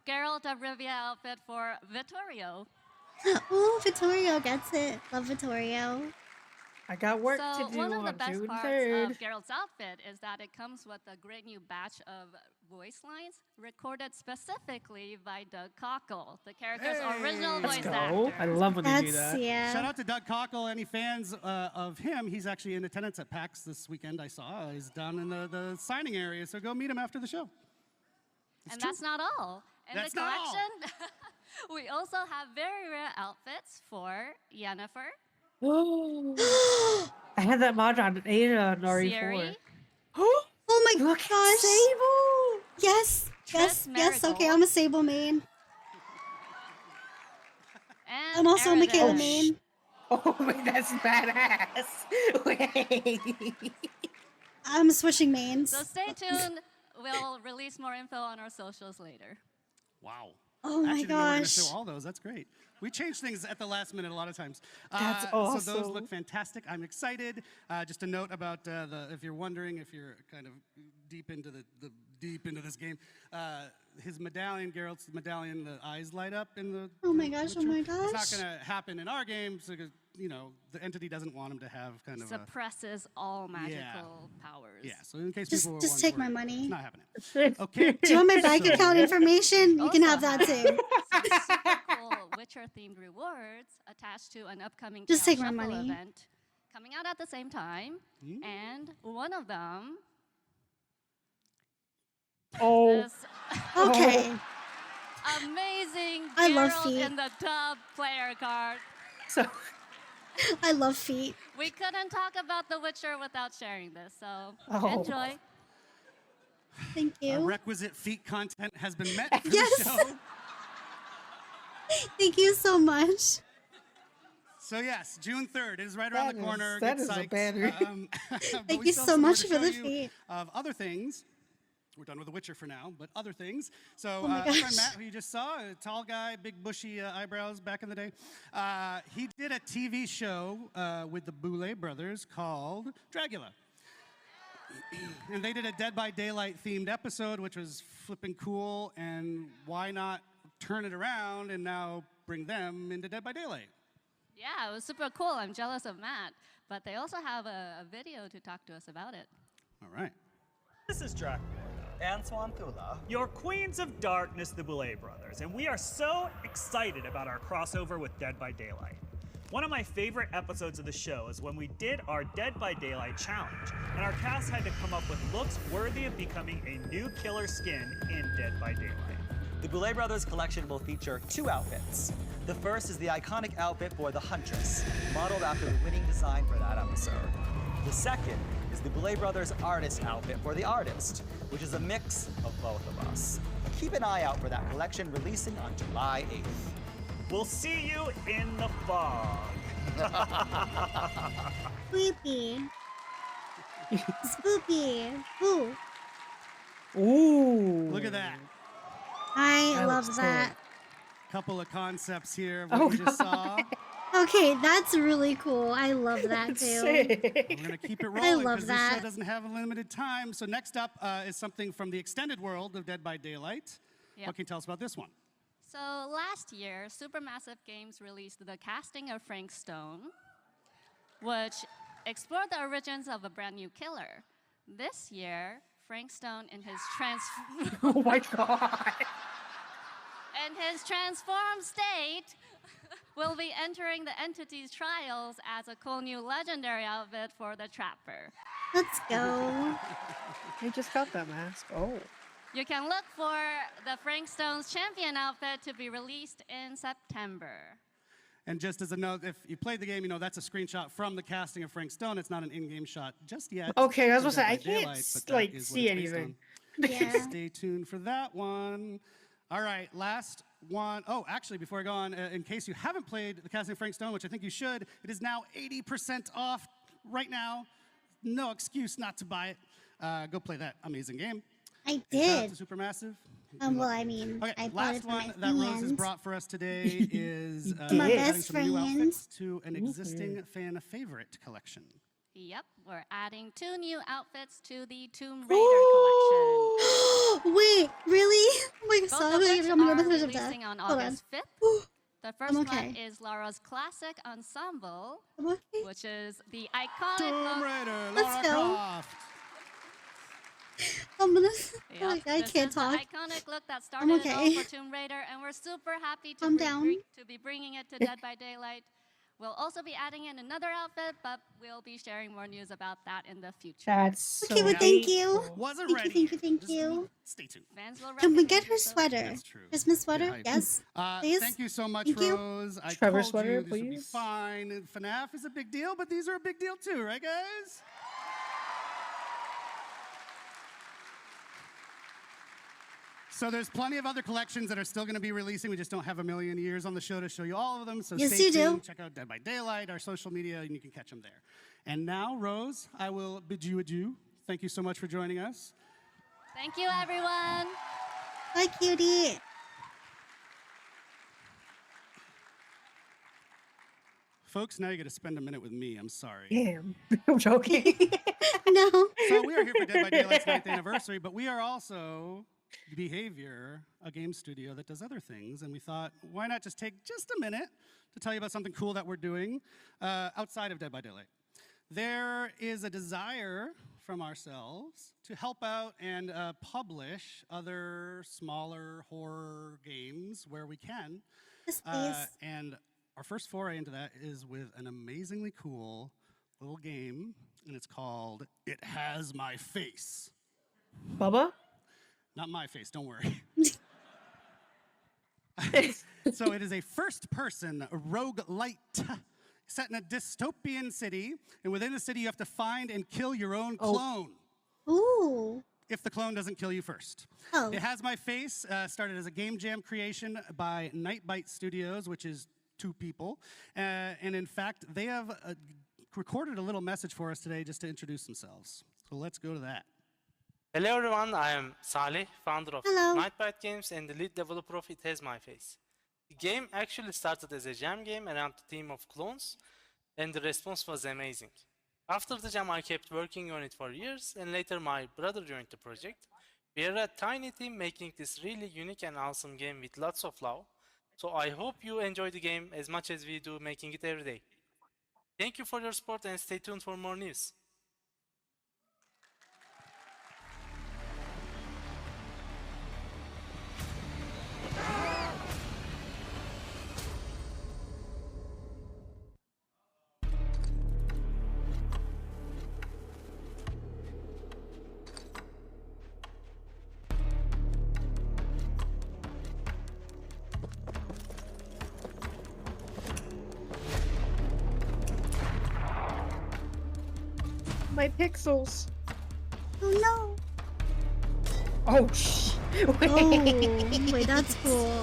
Geralt of Rivia outfit for Vittorio. Oh, Vittorio gets it. Love Vittorio. I got work So to do one of the on best June parts 3rd. of Geralt's outfit is that it comes with a great new batch of voice lines recorded specifically by Doug Cockle, the character's original voice actor. I love when they do that. Shout out to Doug Cockle. Any fans of him? He's actually in attendance at PAX this weekend. I saw. He's down in the signing area, so go meet him after the show. And that's not all. In That's the not all. collection, we also have very rare outfits for Yennefer, I had that mod on Asia and RE4. Siri, Oh my Look, gosh. Sable! Yes. Yes. Yes. Okay, I'm a Sable main. and I'm also a Aerodin. Michaela main. Oh, wait, that's badass. Wait. I'm switching mains. So stay tuned. We'll release more info on our socials later. Wow. Oh my Actually, didn't know we were gonna gosh. show all those. That's great. We change things at the last minute a lot of times. That's So those awesome. look fantastic. I'm excited. Just a note about if you're wondering, if you're kind of deep into this game, his medallion, Geralt's medallion, the eyes light up in the. Oh my gosh, oh my It's not gosh. going to happen in our games because the entity doesn't want him to have kind of. Suppresses all magical powers. Yeah. So in case Just- people were just take my worried, money. It's not happening. Okay. Do you want my bank So- account information? You can have that too. Some super cool Witcher-themed rewards attached to an upcoming Just Chaos take my Shuffle money. event coming out at the same time. And one of them Oh. is Okay. amazing I love Geralt feet. in the tub player card. So I love feet. We couldn't talk about The Witcher without sharing this, so Oh. enjoy. Thank you. Requisite feet content has been met for Yes. the show. Thank you so much. So yes, June 3rd. It is right around the corner. that Get is a psyched. banner. But Thank we you still have so some more much to for show the you feet. Of other things. We're done with The Witcher for now, but other things. So Oh my our friend gosh. Matt, who you just saw, a tall guy, big bushy eyebrows back in the day, he did a TV show with the Boulet brothers called Dragula. And they did a Dead by Daylight themed episode, which was flipping cool, and why not turn it around and now bring them into Dead by Daylight? Yeah, it was super cool. I'm jealous of Matt. But they also have a video to talk to us about it. All right. This is Dracula and Swanthula, your queens of darkness, the Boulet brothers, and we are so excited about our crossover with Dead by Daylight. One of my favorite episodes of the show is when we did our Dead by Daylight challenge, and our cast had to come up with looks worthy of becoming a new killer skin in Dead by Daylight. The Boulet Brothers collection will feature 2 outfits. The first is the iconic outfit for the Huntress, modeled after the winning design for that episode. The second is the Boulet Brothers artist outfit for the artist, which is a mix of both of us. Keep an eye out for that collection releasing on July 8th. We'll see you in the fog. Creepy. Spooky. Ooh. Ooh. Look at that. I That love looks that. cool. Couple of concepts here of what you just saw. Okay, that's really cool. I love that too. We're going to keep it rolling love because this that. show doesn't have a limited time. So next up is something from the extended world of Dead by Daylight. Yep. What can you tell us about this one? So last year, Supermassive Games released The Casting of Frank Stone, which explored the origins of a brand new killer. This year, Frank Stone in his Oh my god. in his transformed state will be entering the entity's trials as a cool new legendary outfit for the Trapper. Let's go. I just got that mask. Oh. You can look for the Frank Stone's champion outfit to be released in September. And just as a note, if you played the game, you know that's a screenshot from the casting of Frank Stone. It's not an in-game shot just yet. Okay, I was from gonna say, Dead I by can't, Daylight, but that like, is what see it's based anything. on. Yeah. Stay tuned for that one. All right, last one, oh, actually, before I go on, in case you haven't played The Casting of Frank Stone, which I think you should, it is now 80% off right now. No excuse not to buy it. Go play that amazing game. I And shout out did. to Supermassive. Well, I mean, Okay, I bought last it for one my that Rose has friends. brought for us today is My adding best some new friend. outfits to an existing fan favorite collection. Yep, we're adding 2 new outfits to the Tomb Raider collection. Wait, really? Oh my Both god, of which I'm are gonna of that. releasing on Hold August 5th. The first okay. one is Lara's classic ensemble, I'm okay. which is the iconic Tomb look. Raider, Let's Lara go. Croft. I'm gonna. Yep, I this can't is talk. the iconic look that started it all okay. for Tomb Raider, and we're super happy to, I'm down. to be bringing it to Dead by Daylight. We'll also be adding in another outfit, but we'll be sharing more news about that in the future. That's Okay, well, thank you. Wasn't Thank ready. you, thank you. Stay tuned. Fans will Can we recognize get her it, though. sweater? That's true. Christmas sweater? hype. Yes, please. Thank you so much, Thank you. Rose. I Trevor told sweater, you this would be please. fine. And FNAF is a big deal, but these are a big deal too, right, guys? So there's plenty of other collections that are still going to be releasing. We just don't have a million years on the show to show you all of them. So Yes, stay you do. tuned. Check out Dead by Daylight, our social media, and you can catch them there. And now, Rose, I will bid you adieu. Thank you so much for joining us. Thank you, everyone. Bye, cutie. Folks, now you got to spend a minute with me. I'm sorry. Damn. I'm joking. No. So we are here for Dead by Daylight's 9th anniversary, but we are also Behavior, a game studio that does other things, and we thought, why not just take just a minute to tell you about something cool that we're doing outside of Dead by Daylight. There is a desire from ourselves to help out and publish other smaller horror games where we can. Yes, please. And our first foray into that is with an amazingly cool little game, and it's called It Has My Face. Bubba? Not my face, don't worry. So it is a first-person roguelite set in a dystopian city, and within the city you have to find and kill your own clone. Ooh. If the clone doesn't kill you first. Oh. It Has My Face started as a game jam creation by Nightbite Studios, which is 2 people. And in fact, they have recorded a little message for us today just to introduce themselves. So let's go to that. Hello everyone, I am Salih, founder of Hello. Nightbite Games and the lead developer of It Has My Face. The game actually started as a jam game around the theme of clones, and the response was amazing. After the jam I kept working on it for years, and later my brother joined the project. We are a tiny team making this really unique and awesome game with lots of love, so I hope you enjoy the game as much as we do making it every day. Thank you for your support and stay tuned for more news. My pixels. Oh no. Oh, shh. Wait. Oh, wait, that's cool.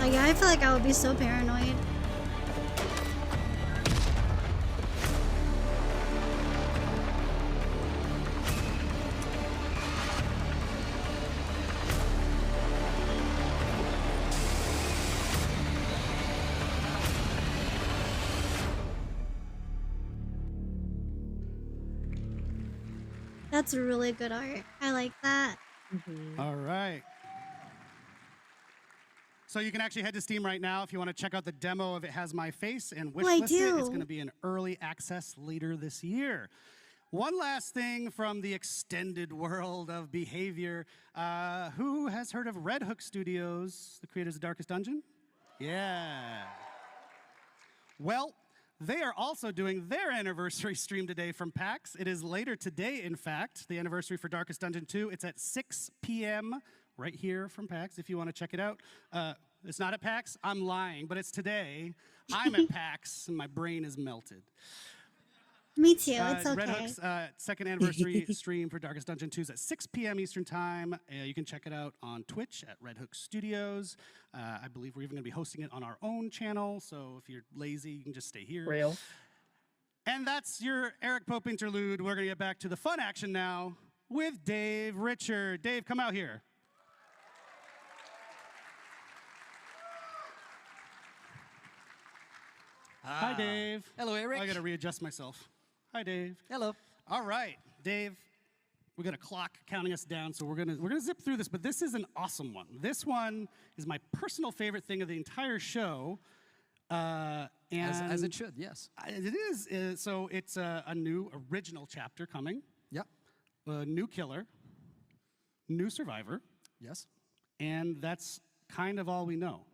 Like, I feel like I would be so paranoid. That's really good art. I like that. All right. So you can actually head to Steam right now if you want to check out the demo of It Has My Face and wishlist it. It's do. going to be in early access later this year. One last thing from the extended world of Behavior. Who has heard of Red Hook Studios, the creators of Darkest Dungeon? Yeah. Well, they are also doing their anniversary stream today from PAX. It is later today, in fact, the anniversary for Darkest Dungeon 2. It's at 6 p.m. right here from PAX if you want to check it out. It's not at PAX. I'm lying, but it's today. I'm at PAX, and my brain is melted. Me too. It's Red okay. Hook's second anniversary stream for Darkest Dungeon 2 is at 6 p.m. Eastern Time. You can check it out on Twitch at Red Hook Studios. I believe we're even going to be hosting it on our own channel, so if you're lazy, you can just stay here. Real. And that's your Eric Pope interlude. We're going to get back to the fun action now with Dave Richard. Dave, come out here. Hi, Dave. Hello, Eric. I got to readjust myself. Hi, Dave. Hello. All right, Dave. We got a clock counting us down, so we're gonna zip through this. But this is an awesome one. This one is my personal favorite thing of the entire show. And As it should, yes. It is. So it's a new original chapter coming. Yep. A new killer, new survivor. Yes. And that's kind of all we know.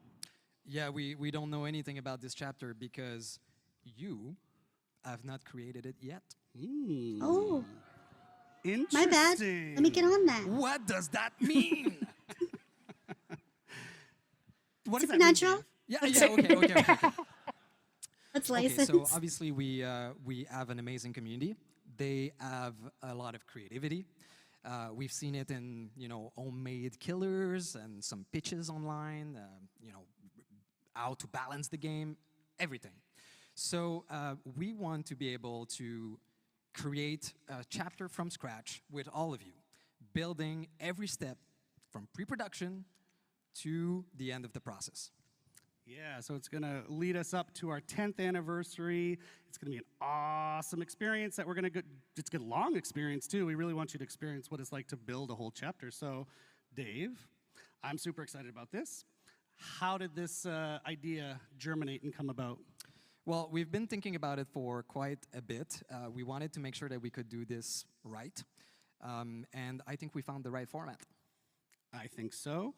Yeah, we don't know anything about this chapter because you have not created it yet. Oh. Interesting. My bad. Let me get on that. What does that mean? What does that mean, Supernatural? Dave? Okay. That's Okay, license. so obviously we have an amazing community. They have a lot of creativity. We've seen it in, homemade killers and some pitches online, how to balance the game, everything. So we want to be able to create a chapter from scratch with all of you, building every step from pre-production to the end of the process. Yeah, so it's going to lead us up to our 10th anniversary. It's going to be an awesome experience that we're going to get. It's a long experience, too. We really want you to experience what it's like to build a whole chapter. So, Dave, I'm super excited about this. How did this idea germinate and come about? Well, we've been thinking about it for quite a bit. We wanted to make sure that we could do this right. And I think we found the right format. I think so.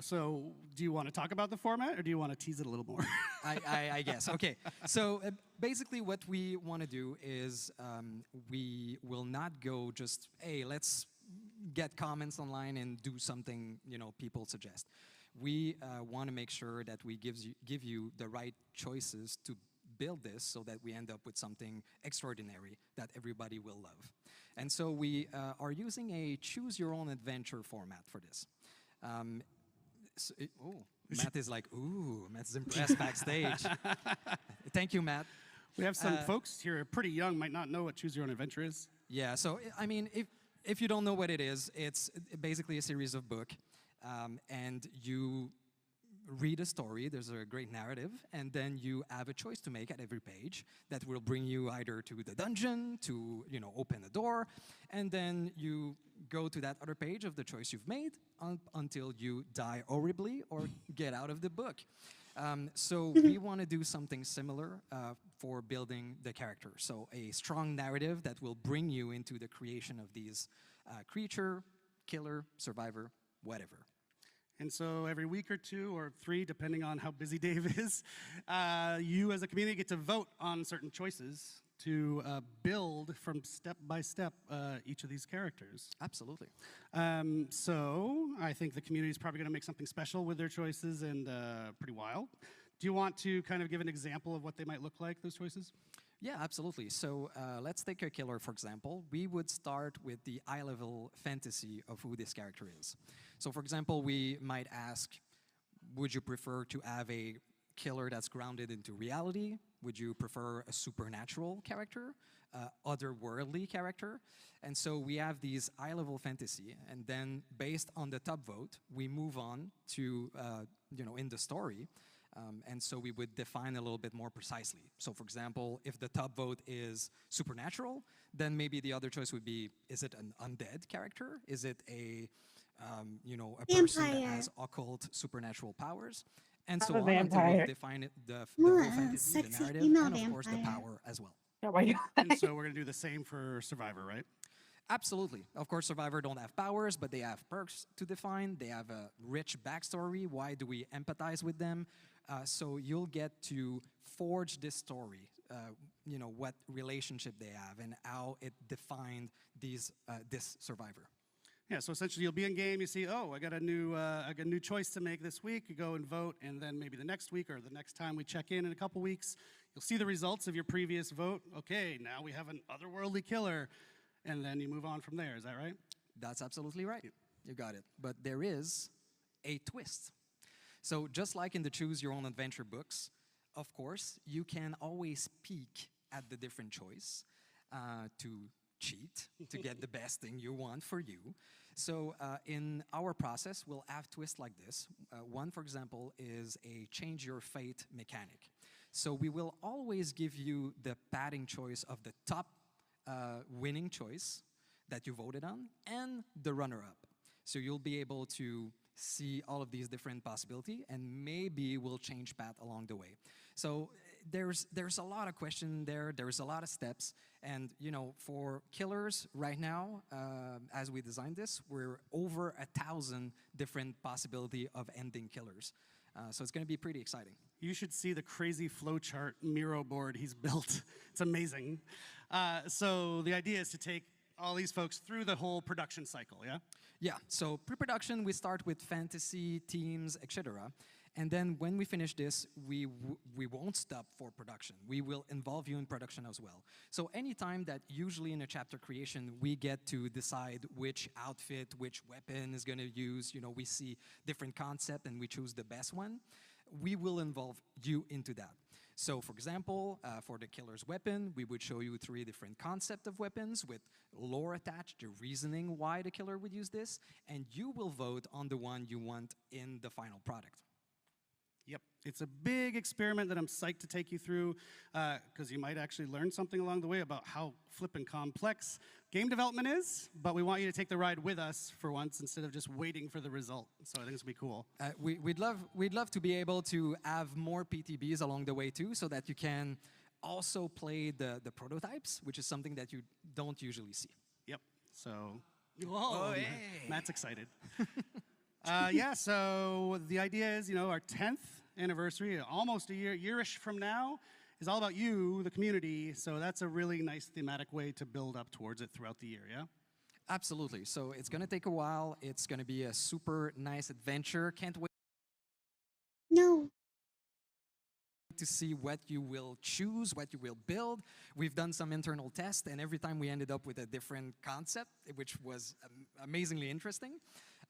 So do you want to talk about the format, or do you want to tease it a little more? I guess. Okay. So basically what we want to do is we will not go just, hey, let's get comments online and do something, people suggest. We want to make sure that we give you the right choices to build this so that we end up with something extraordinary that everybody will love. And so we are using a choose-your-own-adventure format for this. Matt is like, ooh, Matt's impressed backstage. Thank you, Matt. We have some folks here pretty young, might not know what Choose Your Own Adventure is. Yeah, so, I mean, if you don't know what it is, it's basically a series of books, and you read a story, there's a great narrative, and then you have a choice to make at every page that will bring you either to the dungeon, to open a door, and then you go to that other page of the choice you've made until you die horribly or get out of the book. So we want to do something similar for building the character. So a strong narrative that will bring you into the creation of these creature, killer, survivor, whatever. And so every week or 2 or 3, depending on how busy Dave is, you as a community get to vote on certain choices to build from step by step each of these characters. Absolutely. So I think the community is probably going to make something special with their choices and pretty wild. Do you want to kind of give an example of what they might look like, those choices? Yeah, absolutely. So let's take a killer, for example. We would start with the eye-level fantasy of who this character is. So, for example, we might ask, would you prefer to have a killer that's grounded into reality? Would you prefer a supernatural character, otherworldly character? And so we have these eye-level fantasy, and then based on the top vote, we move on to, in the story. And so we would define a little bit more precisely. So, for example, if the top vote is supernatural, then maybe the other choice would be, is it an undead character? Is it a person that has occult supernatural powers? And so on until we define it, the whole fantasy, the narrative, and of course the power as well. Oh my God. And so we're going to do the same for Survivor, right? Absolutely. Of course, Survivor don't have powers, but they have perks to define. They have a rich backstory. Why do we empathize with them? So you'll get to forge this story, what relationship they have and how it defined this survivor. Yeah, so essentially you'll be in game, you see, oh, I got a new choice to make this week. You go and vote, and then maybe the next week or the next time we check in a couple weeks, you'll see the results of your previous vote. Okay, now we have an otherworldly killer, and then you move on from there. Is that right? That's absolutely right. You got it. But there is a twist. So just like in the Choose Your Own Adventure books, of course, you can always peek at the different choice to cheat, to get the best thing you want for you. So in our process, we'll have twists like this. One, for example, is a change your fate mechanic. So we will always give you the padding choice of the top winning choice that you voted on and the runner-up. So you'll be able to see all of these different possibilities, and maybe we'll change path along the way. So there's a lot of question there. There's a lot of steps, and you know, for killers right now, as we designed this, we're over 1,000 different possibility of ending killers. So it's going to be pretty exciting. You should see the crazy flowchart Miro board he's built. It's amazing. So the idea is to take all these folks through the whole production cycle, yeah? Yeah, so pre-production, we start with fantasy, themes, etc. And then when we finish this, we won't stop for production. We will involve you in production as well. So anytime that usually in a chapter creation, we get to decide which outfit, which weapon is going to use, you know, we see different concept and we choose the best one, we will involve you into that. So for example, for the killer's weapon, we would show you 3 different concepts of weapons with lore attached, the reasoning why the killer would use this, and you will vote on the one you want in the final product. Yep, it's a big experiment that I'm psyched to take you through, because you might actually learn something along the way about how flippin' complex game development is, but we want you to take the ride with us for once instead of just waiting for the result. So I think it's gonna be cool. We'd love to be able to have more PTBs along the way too, so that you can also play the prototypes, which is something that you don't usually see. Yep, so, whoa, hey. Matt's excited. Yeah, so the idea is, you know, our 10th anniversary, almost a year-ish from now, is all about you, the community. So that's a really nice thematic way to build up towards it throughout the year, yeah? Absolutely. So it's going to take a while. It's going to be a super nice adventure. Can't wait. No. To see what you will choose, what you will build. We've done some internal tests, and every time we ended up with a different concept, which was amazingly interesting.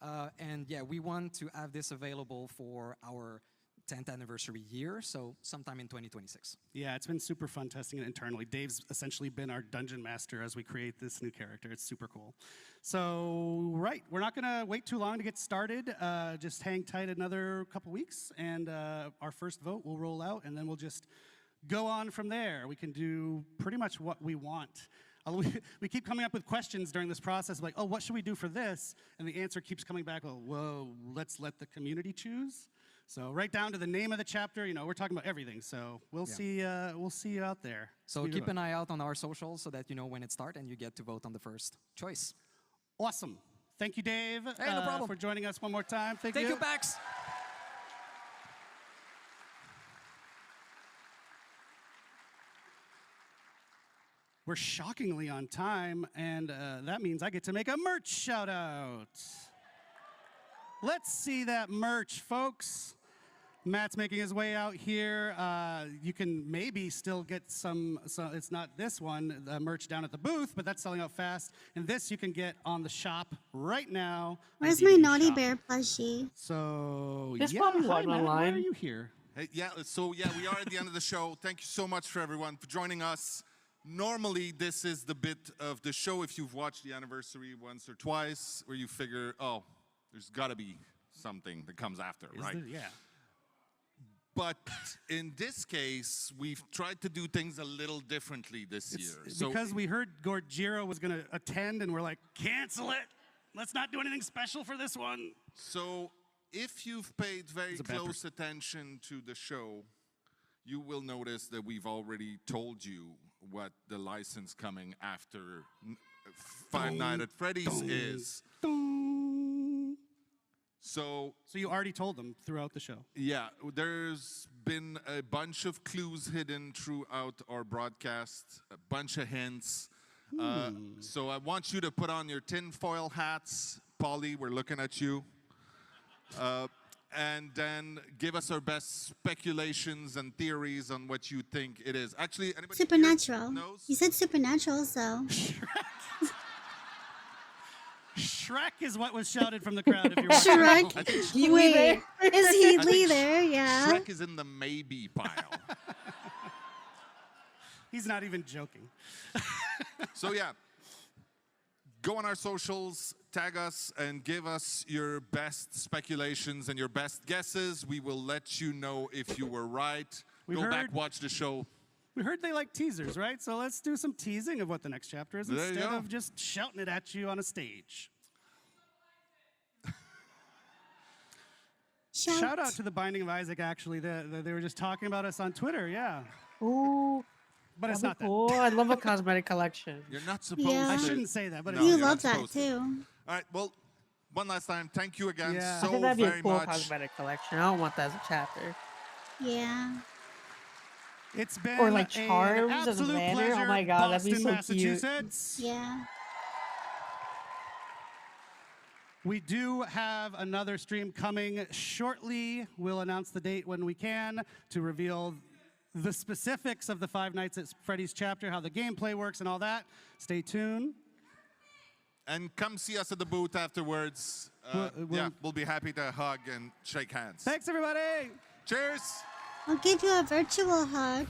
And yeah, we want to have this available for our 10th anniversary year, so sometime in 2026. Yeah, it's been super fun testing it internally. Dave's essentially been our dungeon master as we create this new character. It's super cool. So, right, we're not gonna wait too long to get started. Just hang tight another couple weeks, and our first vote will roll out, and then we'll just go on from there. We can do pretty much what we want. We keep coming up with questions during this process, like, oh, what should we do for this? And the answer keeps coming back, oh, whoa, let's let the community choose. So right down to the name of the chapter, you know, we're talking about everything. So we'll see you out there. So keep an eye out on our socials so that you know when it starts and you get to vote on the first choice. Awesome. Thank you, Dave, hey, no problem. for joining us one more time. Thank you, Pax. We're shockingly on time, and that means I get to make a merch shout out. Let's see that merch, folks. Matt's making his way out here. You can maybe still get some, it's not this one, the merch down at the booth, but that's selling out fast. And this you can get on the shop right now. Where's my Naughty Bear plushie? So, This yeah, one hi, Matt, online. why are you here? Hey, yeah, we are at the end of the show. Thank you so much for everyone for joining us. Normally, this is the bit of the show, if you've watched the anniversary once or twice, where you figure, oh, there's got to be something that comes after, right? Yeah. But in this case, we've tried to do things a little differently this year. Because we heard Gordjiro was going to attend, and we're like, cancel it. Let's not do anything special for this one. So if you've paid very close attention to the show, you will notice that we've already told you what the license coming after Five Nights at Freddy's is. So you already told them throughout the show? Yeah, there's been a bunch of clues hidden throughout our broadcast, a bunch of hints. So I want you to put on your tinfoil hats, Polly, we're looking at you. And then give us our best speculations and theories on what you think it is. Actually, anybody here Supernatural. knows? You said supernatural, so. Shrek is what was shouted from the crowd. If you're watching. Shrek? Wait, is Healy there? Yeah. Shrek is in the maybe pile. He's not even joking. So yeah, go on our socials, tag us, and give us your best speculations and your best guesses. We will let you know if you were right. Go back, watch the show. We heard they like teasers, right? So let's do some teasing of what the next chapter is There you instead go. of just shouting it at you on a stage. Shout out to the Binding of Isaac, actually. They were just talking about us on Twitter, yeah. Ooh. But it's that'd be not cool. I love a cosmetic collection. You're not supposed Yeah. to. I shouldn't say that, but No, You you're love not that supposed to. too. All right, well, one last time, thank you again Yeah. I so think that'd be very a cool much. cosmetic collection. I don't want that as a chapter. Yeah. It's been Or like an charms as a absolute banner. Oh pleasure, my god, that'd be Boston, so cute. Massachusetts. Yeah. We do have another stream coming shortly. We'll announce the date when we can to reveal the specifics of the 5 Nights at Freddy's chapter, how the gameplay works and all that. Stay tuned. And come see us at the booth afterwards. We'll be happy to hug and shake hands. Thanks, everybody. Cheers. I'll give you a virtual hug.